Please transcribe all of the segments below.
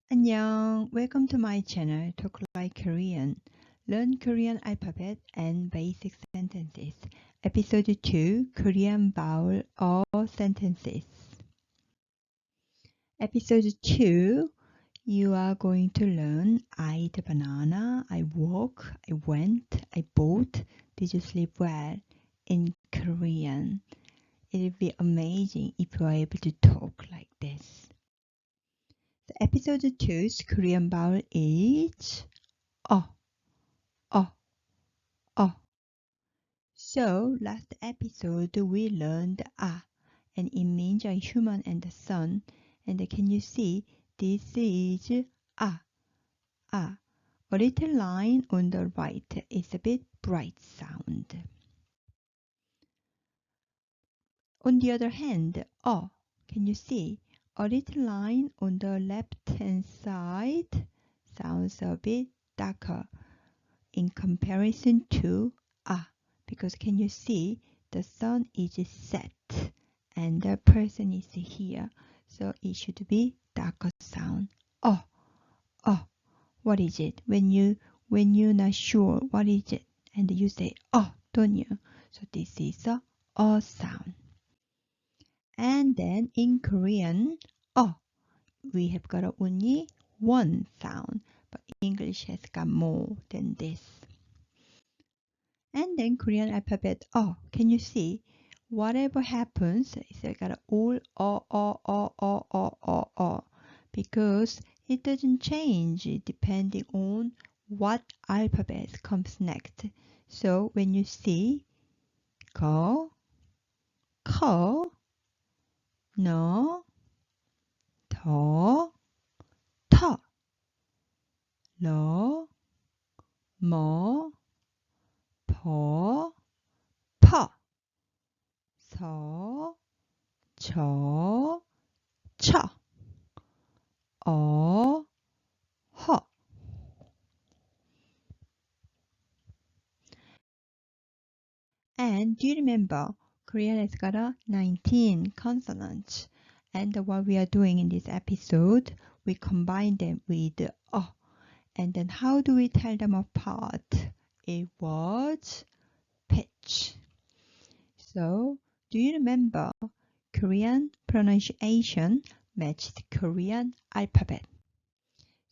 안녕. Welcome to my channel, Talk Like Korean. Learn Korean alphabet and basic sentences. Episode 2, Korean vowel or sentences. Episode 2, you are going to learn I eat a banana, I walk, I went, I bought, did you sleep well in Korean. It will be amazing if you are able to talk like this. The episode 2's Korean vowel is oh. So last episode we learned and it means a human and the sun. And can you see this is a. A little line on the right is a bit bright sound. On the other hand, can you see a little line on the left hand side sounds a bit darker in comparison to because can you see the sun is set and the person is here, so it should be darker sound. What is it? When you're not sure what is it and you say don't you? So this is a sound. And then in Korean, we have got only one sound, but English has got more than this. And then Korean alphabet, can you see? Whatever happens, it's got all because it doesn't change depending on what alphabet comes next. So when you see 거, 커, 너, 더, 터, 러, 머, 버, 퍼, 서, 저, 쳐, 허. And do you remember Korean has got 19 consonants, and what we are doing in this episode, we combine them with and then how do we tell them apart? It was pitch. So do you remember Korean pronunciation matched Korean alphabet?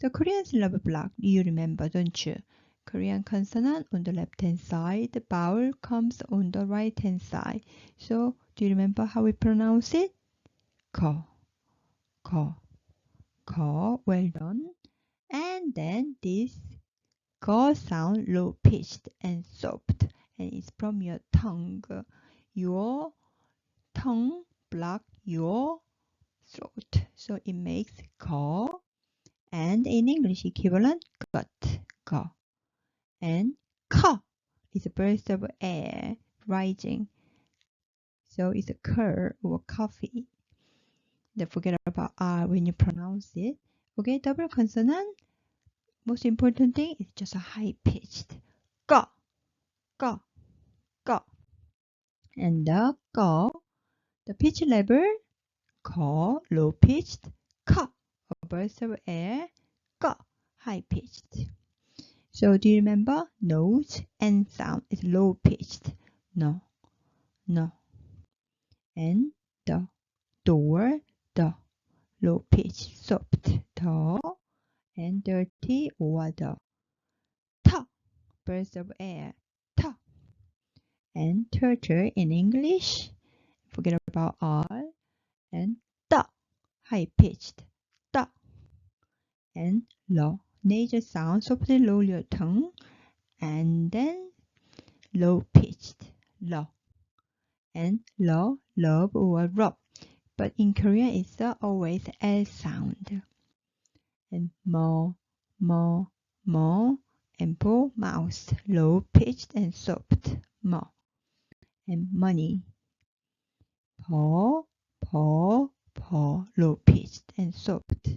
So Korean syllable block, you remember, don't you? Korean consonant on the left hand side, the vowel comes on the right hand side. So do you remember how we pronounce it? Ko, ko, ko. Well done. And then this ko sound low pitched and soft, and it's from your tongue. Your tongue block your throat, so it makes ko. And in English equivalent, got, ko. And ka is a burst of air rising. So it's a curl or coffee. Don't forget about R when you pronounce it. Okay, double consonant. Most important thing is just a high pitched. Ka, ka, ka. And the ka, the pitch level, ka, low pitched, ka, a burst of air, ka, high pitched. So do you remember? Nose and sound is low pitched. No, no. And the door, the low pitched, soft, the and dirty or the ta, burst of air, ta. And turtle in English, forget about R, and da, high pitched, da. And lo, nasal sound, softly roll your tongue, and then low pitched, lo. And lo, love or rub. But in Korean it's always L sound. And mo, mo, mo, and po, mouse, low pitched and soft, mo. And money, po, po, po, low pitched and soft.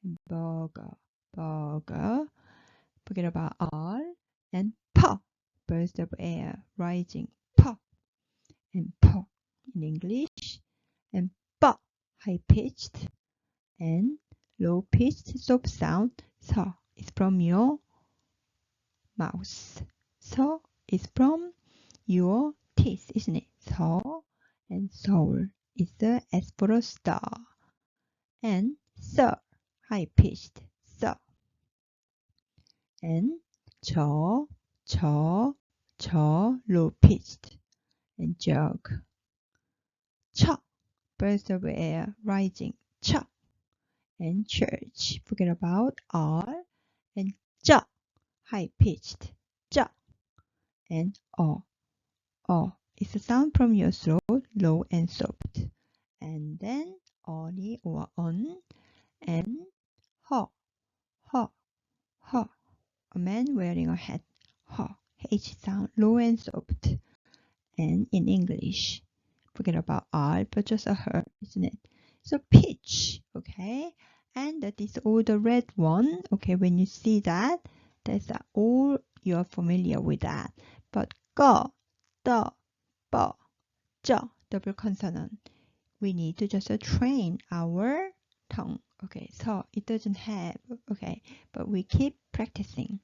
And burger, burger, forget about R. And pa, burst of air, rising, pa. And po in English. And ba, high pitched. And low-pitched soft sound. So is from your mouth. So is from your teeth, isn't it? So and soul is the S for a star. And so high-pitched. So and 저, low-pitched. And jug. 쳐, burst of air rising. 쳐. And church. Forget about R. And 저, high-pitched. 저. And it's a sound from your throat, low and soft. And then 어니 or on. And 허, 허. A man wearing a hat. 허. H sound, low and soft. And in English, forget about R, but just a her, isn't it? So pitch, okay? And that is all the red one, okay? When you see that, that's all you're familiar with that. But go, the, bo, jo, double consonant. We need to just train our tongue, okay? So it doesn't have, okay? But we keep practicing.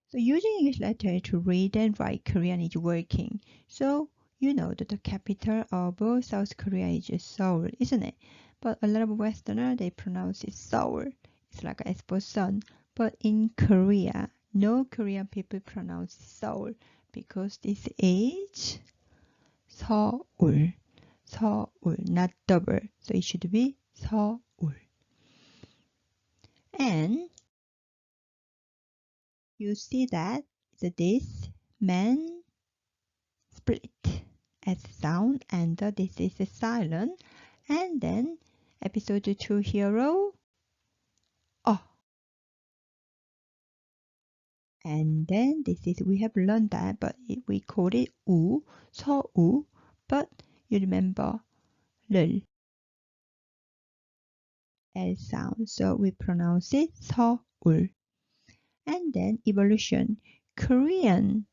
So using English letter to read and write Korean is working. So you know that the capital of South Korea is Seoul, isn't it? But a lot of Westerners, they pronounce it Seoul. It's like S for sun. But in Korea, no Korean people pronounce Seoul because this is Seoul. Seoul, not double. So it should be Seoul. And you see that this man split as sound and this is a silent. And then episode 2 hero and then this is, we have learned that, but we call it 우, 서우. But you remember 를 L sound, so we pronounce it 서울. And then evolution, Korean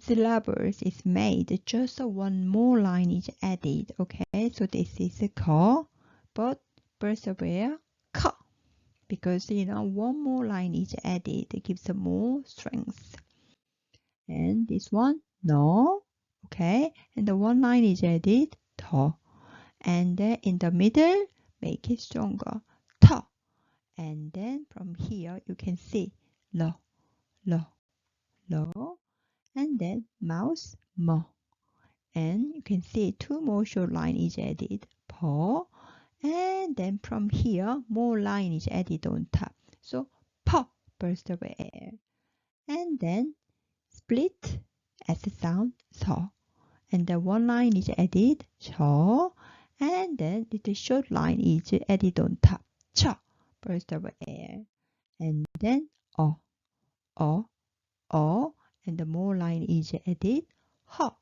syllables is made, just one more line is added, okay? So this is 거, but persevere 커, because one more line is added, it gives more strength. And this one no, okay? And the one line is added 더, and then in the middle make it stronger 터, and then from here you can see 러, and then mouth 머, and you can see two more short line is added 버, and then from here more line is added on top, so 퍼, burst of air, and then split as a sound 서, and then one line is added 저, and then little short line is added on top 쳐, burst of air, and then and the more line is added 허,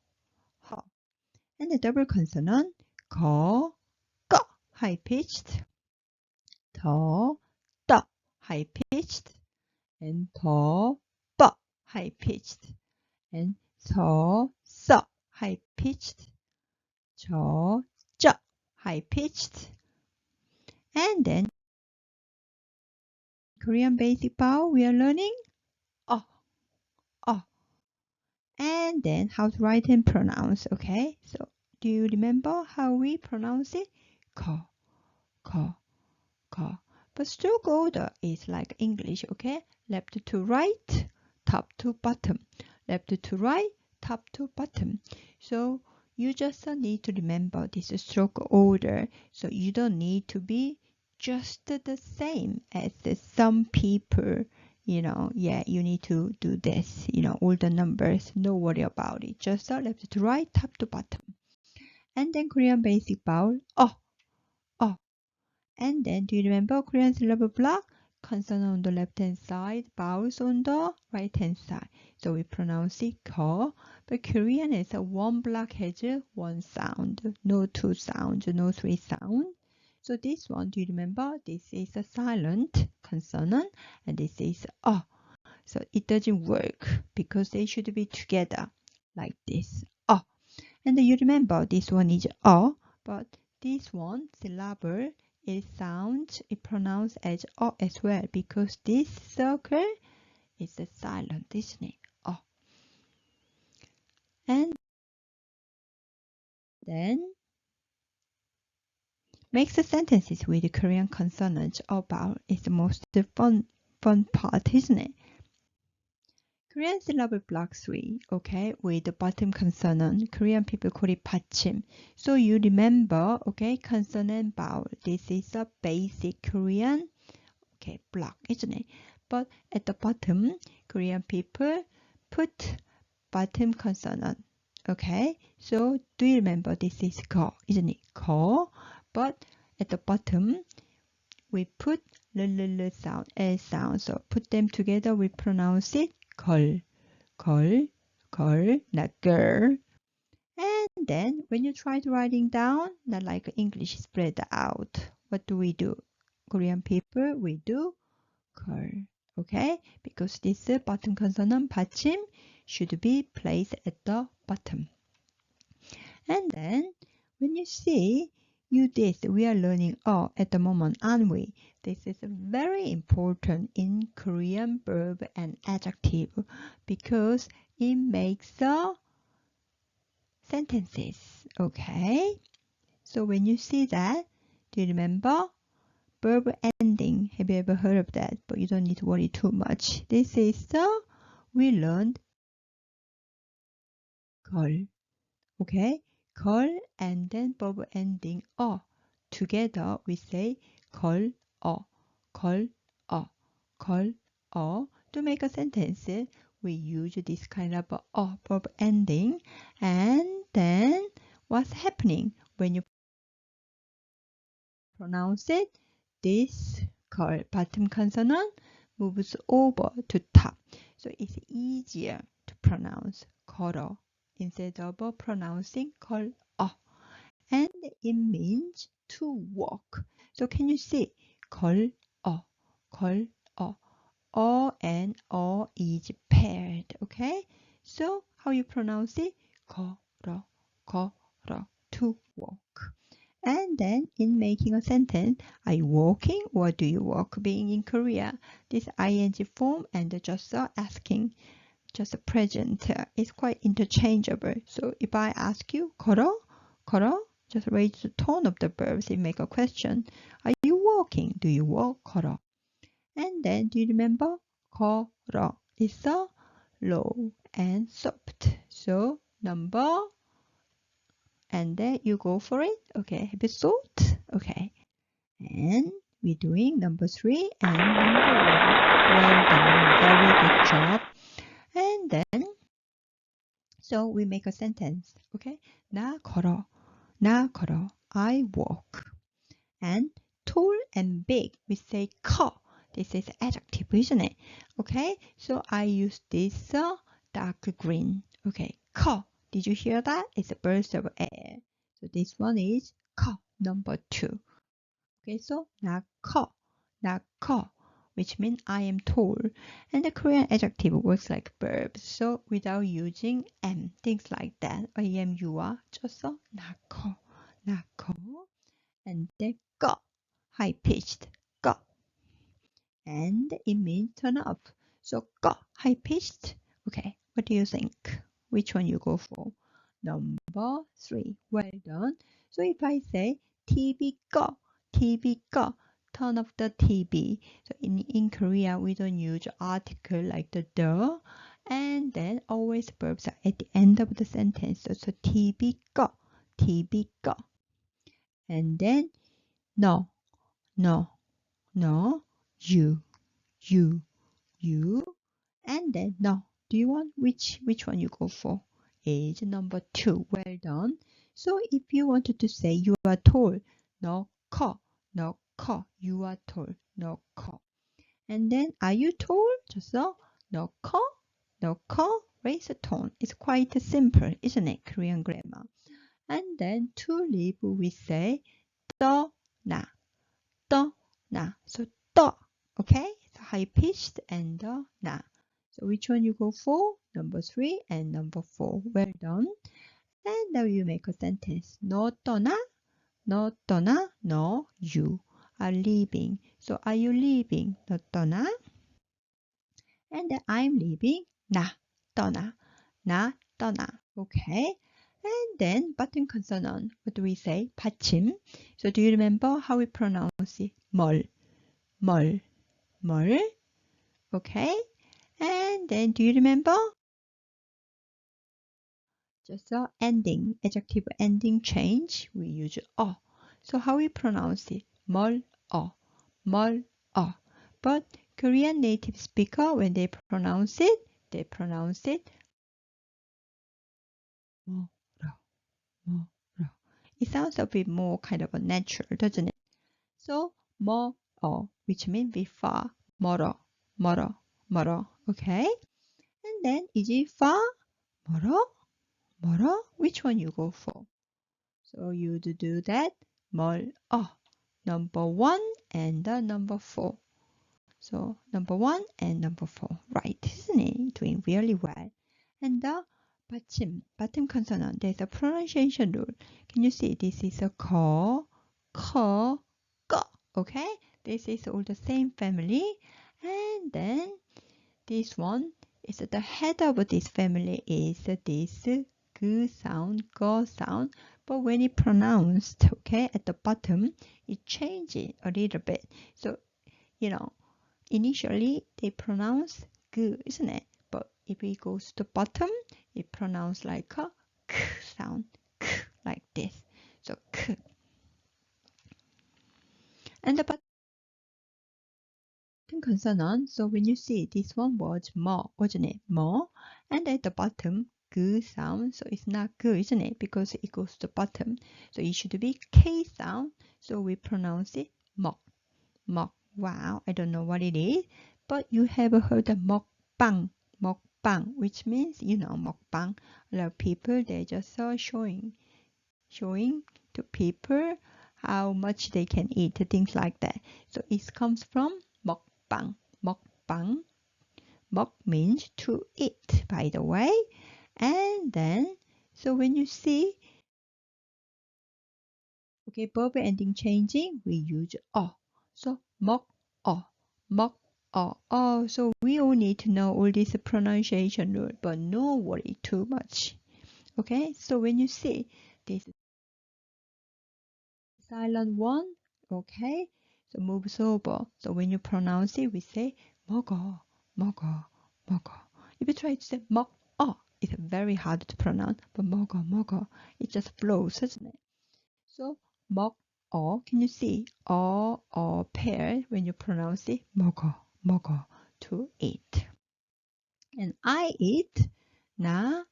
and the double consonant 거, 꺼, high pitched, 더, 떠, high pitched, and 더, 뻐, high pitched, and 서, 써, high pitched, 저, 쩌, high pitched, and then Korean basic vowel we are learning 어, and then how to write and pronounce, okay? So do you remember how we pronounce it? 거, but stroke order is like English, okay? Left to right, top to bottom, left to right, top to bottom. So you just need to remember this stroke order, so you don't need to be just the same as some people, you need to do this, all the numbers, no worry about it, just left to right, top to bottom. And then Korean basic vowel and then do you remember Korean syllable block? Consonant on the left hand side, vowels on the right hand side. So we pronounce it 거, but Korean is one block has one sound, no two sounds, no three sounds. So this one, do you remember? This is a silent consonant and this is So it doesn't work because they should be together like this. And you remember this one is but this one syllable it pronounced as as well because this circle is a silent, isn't it? And then makes the sentences with Korean consonants about is the most fun part, isn't it? Korean syllable block 3, okay, with the bottom consonant. Korean people call it Batchim. So you remember, okay, consonant vowel. This is a basic Korean, okay, block, isn't it? But at the bottom, Korean people put bottom consonant, okay? So do you remember this is ko, isn't it? Ko, but at the bottom, we put l sound, l sound. So put them together, we pronounce it 걸, 걸, not girl. And then when you try to writing down, not like English spread out, what do? Korean people, we do 걸, okay? Because this bottom consonant 받침 should be placed at the bottom. And then when you see we are learning at the moment, aren't we? This is very important in Korean verb and adjective because it makes the sentences, okay? So when you see that, do you remember? Verb ending. Have you ever heard of that? But you don't need to worry too much. This is we learned 걸, okay? 걸 and then verb ending together we say 걸, 걸, 걸, to make a sentence. We use this kind of verb ending, and then what's happening when you pronounce it? This 걸 bottom consonant moves over to top, so it's easier to pronounce 걸어 instead of pronouncing 걸. And it means to walk. So can you see 걸, 걸, and is paired, okay? So how you pronounce it? 걸어, 걸어, to walk. And then in making a sentence, are you walking or do you walk? Being in Korea, this ing form and just asking, just a present is quite interchangeable. So if I ask you 걸어, 걸어, just raise the tone of the verbs and make a question. Are you walking? Do you walk? 걸어. And then do you remember? 걸어 is a low and soft. So number, and then you go for it. Okay, have you thought? Okay. And we're doing number 3 and number 1. Well done. Very good job. And then, so we make a sentence. Okay. 나 걸어. I walk. And tall and big, we say 커. This is adjective, isn't it? Okay. So I use this dark green. Okay. 커. Did you hear that? It's a burst of air. So this one is 커, number 2. Okay, so 나 커, which means I am tall. And the Korean adjective works like verbs. So without using am, things like that. I am, you are, just 나 커. And then 꺼, high pitched, 꺼. And it means turn up. So 꺼, high pitched. Okay, what do you think? Which one you go for? Number 3. Well done. So if I say TV 꺼, turn off the TV. So in Korea, we don't use article like the, and then always verbs are at the end of the sentence. So TV 꺼. And then no, you, and then no. Do you want which one you go for? Is number 2. Well done. So if you wanted to say you are tall, no 커. You are tall, no 커. And then are you tall? just no 커. Raise the tone. It's quite simple, isn't it? Korean grammar. And then to leave, we say 떠나. So 떠. Okay? So high pitched and 나. So which one you go for? Number 3 and number 4. Well done. And now you make a sentence. 너 떠나, no, you. are leaving. So are you leaving? 너 떠나? And I'm leaving. 나 떠나. 나 떠나. Okay. And then button consonant. What do we say? 받침. So do you remember how we pronounce it? 뭘, 뭘, 뭘. Okay. And then do you remember? Just a ending, adjective ending change. We use 어. So how we pronounce it? 뭘, 어, 뭘, 어. But Korean native speaker, when they pronounce it 뭐라, 뭐라. It sounds a bit more kind of a natural, doesn't it? So 뭐, which means be far, 멀어, 멀어, 멀어. Okay? And then is it far, 멀어, 멀어? Which one you go for? So you do that. 멀어. Number 1 and the number 4. So number 1 and number 4. Right, isn't it? Doing really well. And the 받침, bottom consonant. There's a pronunciation rule. Can you see? This is a 거, 커, 꺼. Okay? This is all the same family. And then this one is the head of this family is this 그 sound, 거 sound. But when it pronounced, okay, at the bottom, it changes a little bit. So, initially they pronounce 그, isn't it? But if it goes to the bottom, it pronounced like a k sound, k, like this. So k. And the bottom consonant. So when you see this one was 뭐, wasn't it? 뭐. And at the bottom, 그 sound. So it's not 그, isn't it? Because it goes to the bottom. So it should be K sound. So we pronounce it 먹, 먹. Wow, I don't know what it is. But you have heard of 먹방, 먹방, which means, 먹방. A lot of people, they just showing to people how much they can eat, things like that. So it comes from 먹방, 먹방. 먹 means to eat, by the way. And then, so when you see, okay, verb ending changing, we use 어. So 먹어, 먹어. So we all need to know all this pronunciation rule, but no worry too much. Okay, so when you see this silent one, okay, so moves over. So when you pronounce it, we say 먹어, 먹어, 먹어. If you try to say 먹어, it's very hard to pronounce, but 먹어, 먹어, it just flows, doesn't it? So 먹어, can you see? pair when you pronounce it, 먹어, 먹어, to eat. And I eat, 나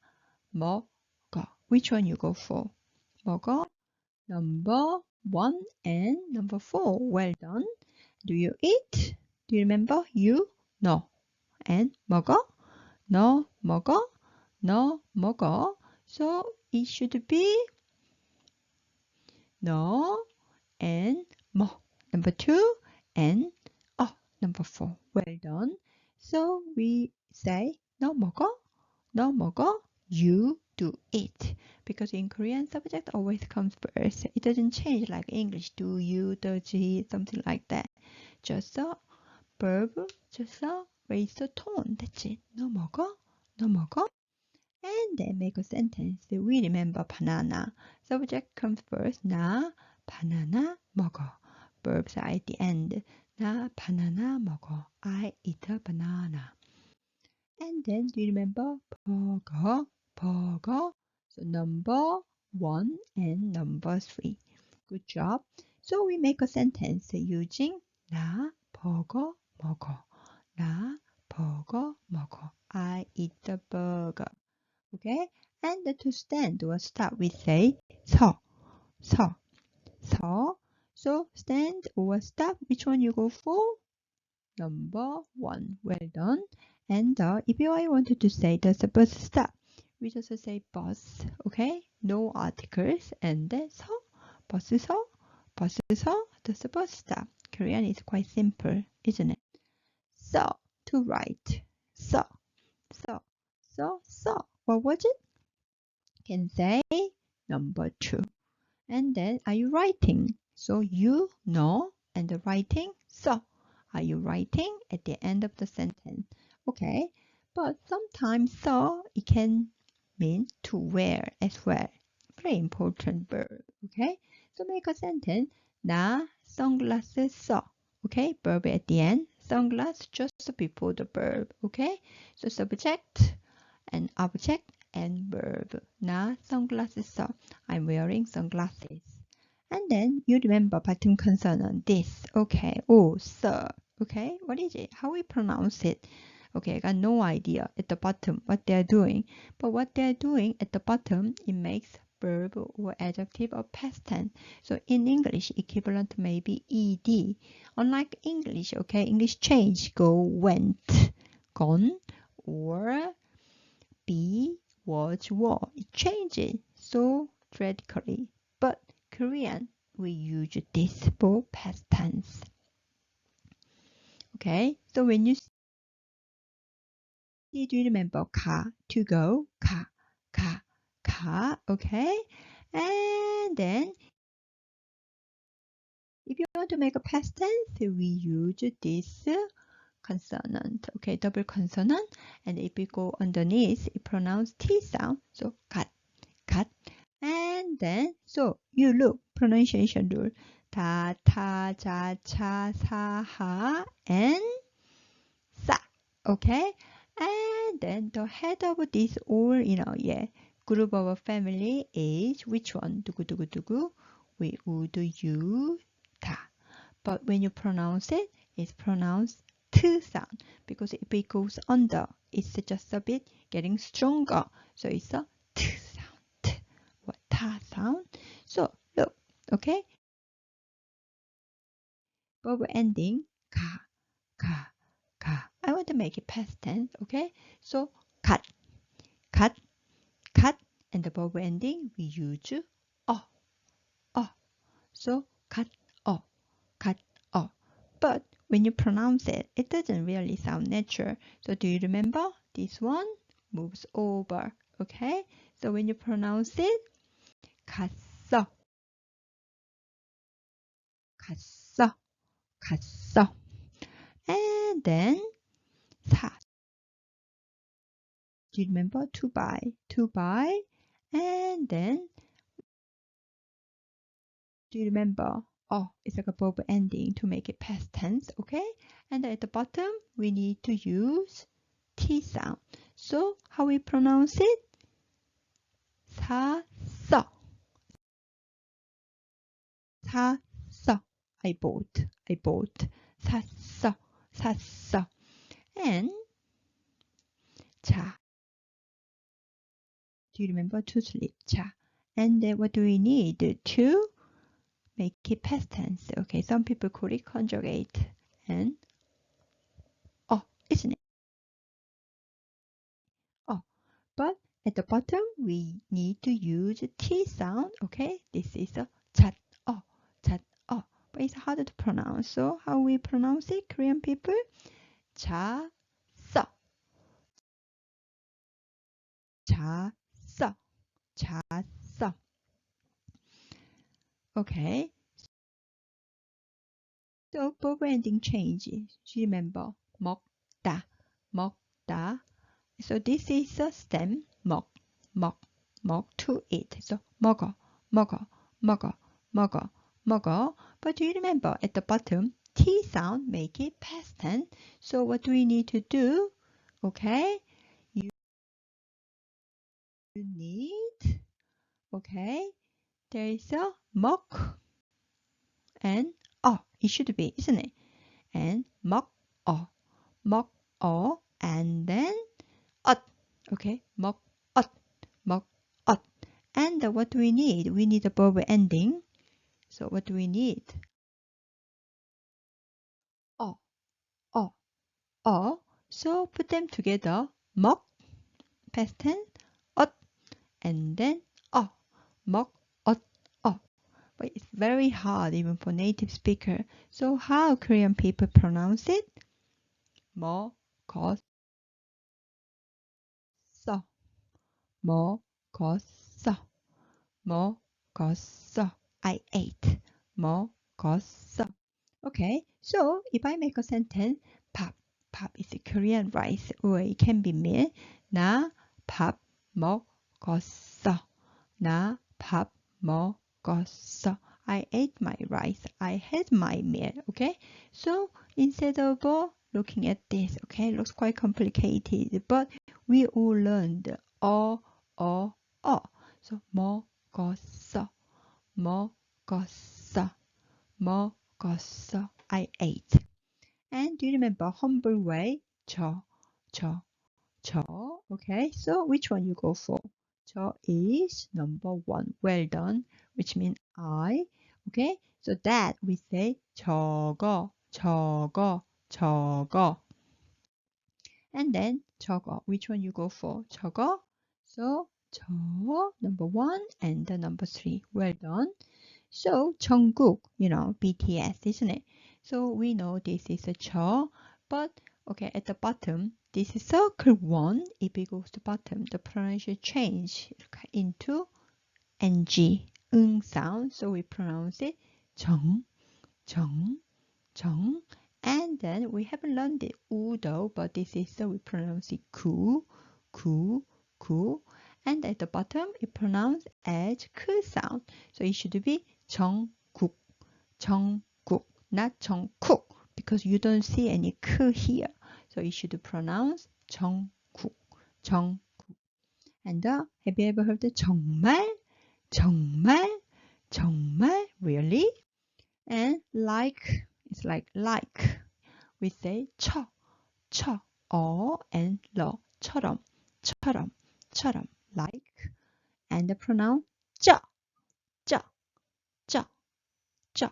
먹어. Which one you go for? 먹어, number 1 and number 4. Well done. Do you eat? Do you remember? You? No. And 먹어? 너 먹어? 너 먹어? So it should be 너 and 뭐. Number 2 and number 4. Well done. So we say 너 먹어? 너 먹어? You do it. Because in Korean, subject always comes first. It doesn't change like English. Do you, does he, something like that. Just a verb, just a raise the tone. That's it. 너 먹어? 너 먹어? And then make a sentence. We remember banana. Subject comes first. 나 banana 먹어. Verbs are at the end. 나 banana 먹어. I eat a banana. And then do you remember 버거? 버거. So number 1 and number 3. Good job. So we make a sentence using 나 버거 먹어. 나 버거 먹어. I eat the burger. Okay? And to stand or stop, we say 서, 서, 서. So stand or stop, which one you go for? Number 1. Well done. And if you wanted to say does the bus stop, we just say bus. Okay? No articles. And then 서, 버스 서, 버스 서, does the bus stop. Korean is quite simple, isn't it? So, to write. So, so, so, so. What was it? Can say number 2. And then are you writing? So you know And the writing, so. Are you writing at the end of the sentence? Okay, but sometimes so it can mean to wear as well. Very important verb. Okay, so make a sentence. 나 선글라스 써. Okay, verb at the end. Sunglass just before the verb. Okay, so subject and object and verb. 나 선글라스 써. I'm wearing sunglasses. And then you remember bottom consonant, this. Okay, oh, sir. Okay, what is it? How we pronounce it? Okay, I got no idea at the bottom what they're doing. But what they're doing at the bottom, it makes verb or adjective or past tense. So in English, equivalent may be ed. Unlike English, okay, English change, go, went, gone, or be, was, were. It changes so radically. But Korean, we use this for past tense. Okay, so when you see, do you remember 가, to go, 가, okay? And then if you want to make a past tense, we use this consonant, okay, double consonant. And if we go underneath, it pronounce T sound, so 갓. And then, so you look, pronunciation rule. 다, 타, 자, 차, 사, 하, and 사. Okay? And then the head of this all, group of a family is which one? 두구. We would use 다. But when you pronounce it, it's pronounced T sound. Because if it goes under, it's just a bit getting stronger. So it's a T sound. What 타 sound? So look, okay? Verb ending 가. I want to make it past tense, okay? So cut, and the verb ending we use 어. So cut, 어. But when you pronounce it, it doesn't really sound natural. So do you remember? This one moves over, okay? So when you pronounce it, 갔어. And then 사. Do you remember? To buy. And then, do you remember? Oh, it's like a verb ending to make it past tense, okay? And at the bottom, we need to use T sound. So, how we pronounce it? 샀어. I bought. 샀어. And, 자. Do you remember? To sleep. 자. And then what do we need to make it past tense? Okay, some people call it conjugate. And, oh, isn't it? Oh, but at the bottom, we need to use T sound, okay? This is a 잣, but it's harder to pronounce. So how we pronounce it, Korean people? 자, 써. Okay, so verb ending change. Remember, 먹다. So this is a stem, 먹, to eat. So 먹어. But do you remember at the bottom, T sound make it past tense. So what do we need to do? Okay, you need, okay, there is a 먹 and it should be, isn't it? And 먹어, and then 엇. Okay, 먹, 엇. And what do we need? We need a verb ending. So what do we need? So put them together. 먹, past tense, 엇, and then 먹, 엇. But it's very hard even for native speaker. So how Korean people pronounce it? 먹었어. 먹었어. I ate. 먹었어. Okay, so if I make a sentence, 밥, 밥 is Korean rice, or it can be meal. 나 밥 먹었어. 나 밥 먹었어. I ate my rice. I had my meal. Okay, so instead of looking at this, okay, it looks quite complicated, but we all learned 어. So 먹었어, 먹었어, 먹었어. I ate. And do you remember humble way? 저, 저, 저. Okay, so which one you go for? 저 is number one. Well done, which means I. Okay, so that we say 저거, 저거, 저거. And then 저거, which one you go for? 저거. So 저, number one, and the number three. Well done. So Jung Kook, BTS, isn't it? So we know this is a 저, but okay, at the bottom, this is circle one. If it goes to bottom, the pronunciation change into ng, sound. So we pronounce it 정, 정, 정. And then we haven't learned it though, but this is so we pronounce it 구, 구, 구. And at the bottom, it pronounced as 크 sound. So it should be 정국, 정국, not 정쿡, because you don't see any 크 here. So it should pronounce 정국, 정국. And have you ever heard the 정말, 정말, 정말, really? And like, it's like. We say 쳐, and 러, 처럼, like. And the pronoun 쩌, 쩌, 쩌, 쩌.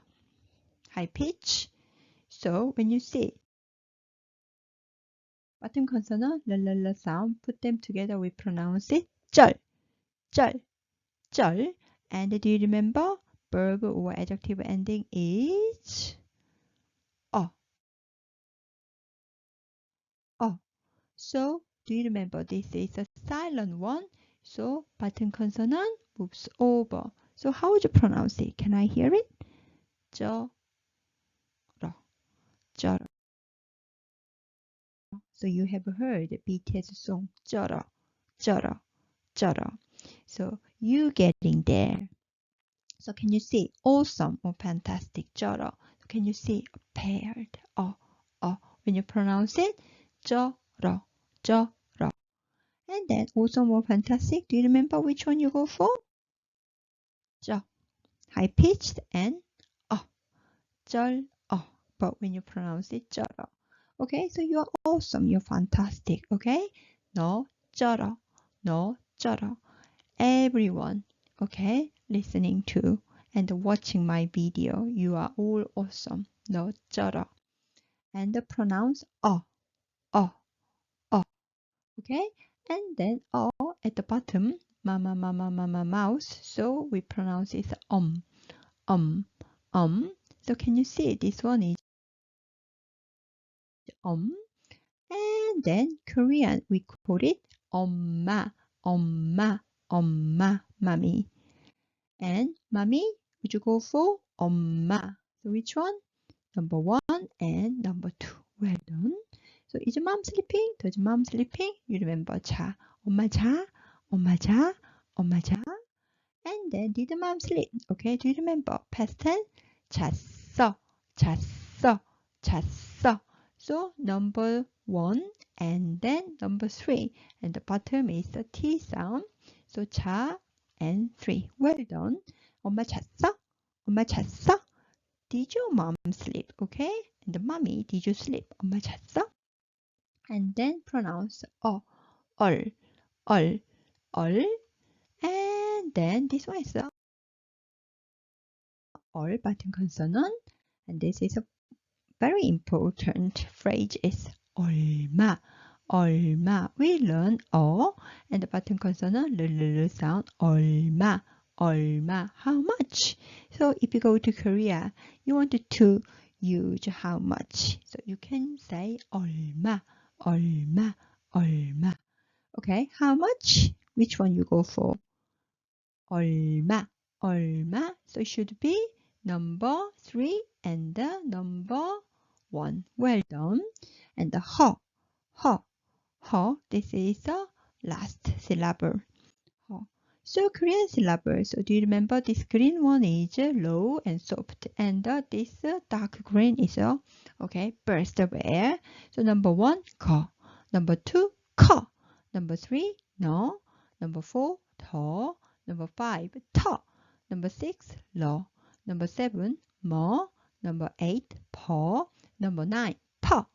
High pitch. So when you see bottom consonant, la sound, put them together, we pronounce it 쩔, 쩔, 쩔. And do you remember verb or adjective ending is 어, 어. So do you remember this is a silent one? So bottom consonant moves over. So how would you pronounce it? Can I hear it? 쩔어, 쩔어. So you have heard BTS song 쩔어, 쩔어, 쩔어. So you getting there. So can you see awesome or fantastic 쩔어? So can you see paired when you pronounce it 쩔어, 쩔어. And then awesome or fantastic. Do you remember which one you go for? 쩔, high pitched, and 쩔어. But when you pronounce it 쩔어. Okay, so you are awesome, you're fantastic. Okay, 너 쩔어, 너 쩔어. Everyone, okay, listening to and watching my video, you are all awesome. 너 쩔어. And pronounce 어. Okay, and then at the bottom, mama, mouse. So we pronounce it um. So can you see this one is and then Korean we call it 엄마, mommy. And mommy, would you go for 엄마? So which one? Number one and number two. Well done. So is mom sleeping? Does mom sleeping? You remember 자. 엄마 자, 엄마 자, 엄마 자. And then did mom sleep? Okay, do you remember past tense? 잤어, 잤어, 잤어. So number one and then number three. And the bottom is the T sound. So 자 and three. Well done. 엄마 잤어? 엄마 잤어? Did your mom sleep? Okay. And the mommy, did you sleep? 엄마 잤어? And then pronounce 얼. And then this one is the 얼 bottom consonant. And this is a very important phrase is 얼마. We learn and the bottom consonant l sound 얼마. How much? So if you go to Korea, you want to use how much. So you can say 얼마. Okay, how much? Which one you go for? 얼마. So it should be number three and number 1. Well done. And the ho, ho, ho. This is the last syllable. Ho. So Korean syllables. So do you remember this green one is low and soft, and this dark green is okay, burst of air. So number 1, ko. Number 2, ko. Number 3, no. Number 4, 더. Number 5, 터. Number 6, 러. Number 7, 머. Number 8, 퍼. Number 9, 터.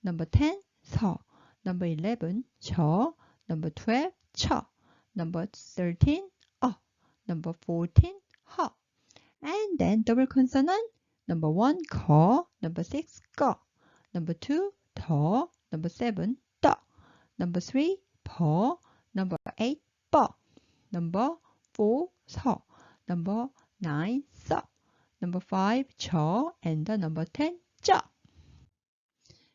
Number 10, 서. Number 11, 저. Number 12, 쳐. Number 13, Number 14, 허. And then double consonant. Number 1, 거. Number 6, 꺼. Number 2, 더. Number 7, 떠. Number 3, 퍼. Number 8, 뻐. Number 4, 서. Number 9, 써. Number 5, 저. And number 10, 쪄.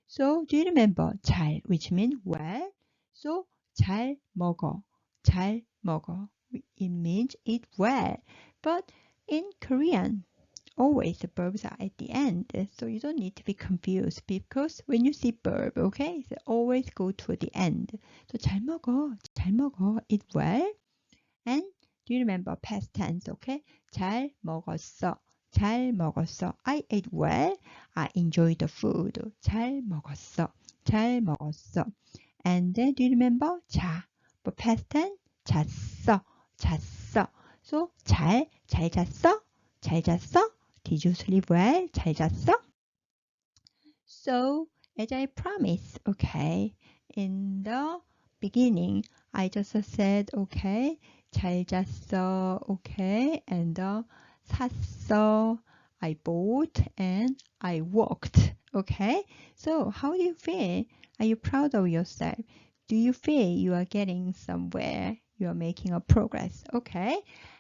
So do you remember 잘, which means well? So 잘 먹어, 잘 먹어. It means eat well. But in Korean, always the verbs are at the end. So you don't need to be confused because when you see verb, okay, so always go to the end. So 잘 먹어, eat well. And do you remember past tense, okay? 잘 먹었어, 잘 먹었어. I ate well. I enjoyed the food. 잘 먹었어, 잘 먹었어. And then do you remember 자? But past tense, 잤어, 잤어. So 잘 잤어, 잘 잤어. Did you sleep well? 잘 잤어? So as I promised, okay, in the beginning, I just said, okay, 잘 잤어, okay, and 샀어, I bought, and I walked, okay. So how do you feel? Are you proud of yourself? Do you feel you are getting somewhere? You are making a progress, okay?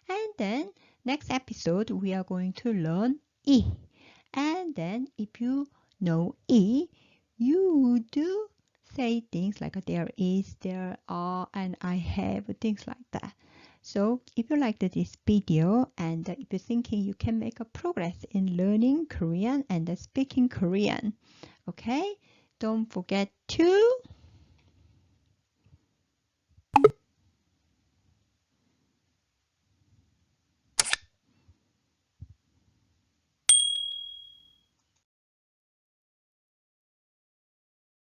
And then next episode, we are going to learn 이. And then if you know 이, you do say things like there is, there are, and I have, things like that. So if you liked this video and if you're thinking you can make a progress in learning Korean and speaking Korean, okay, don't forget to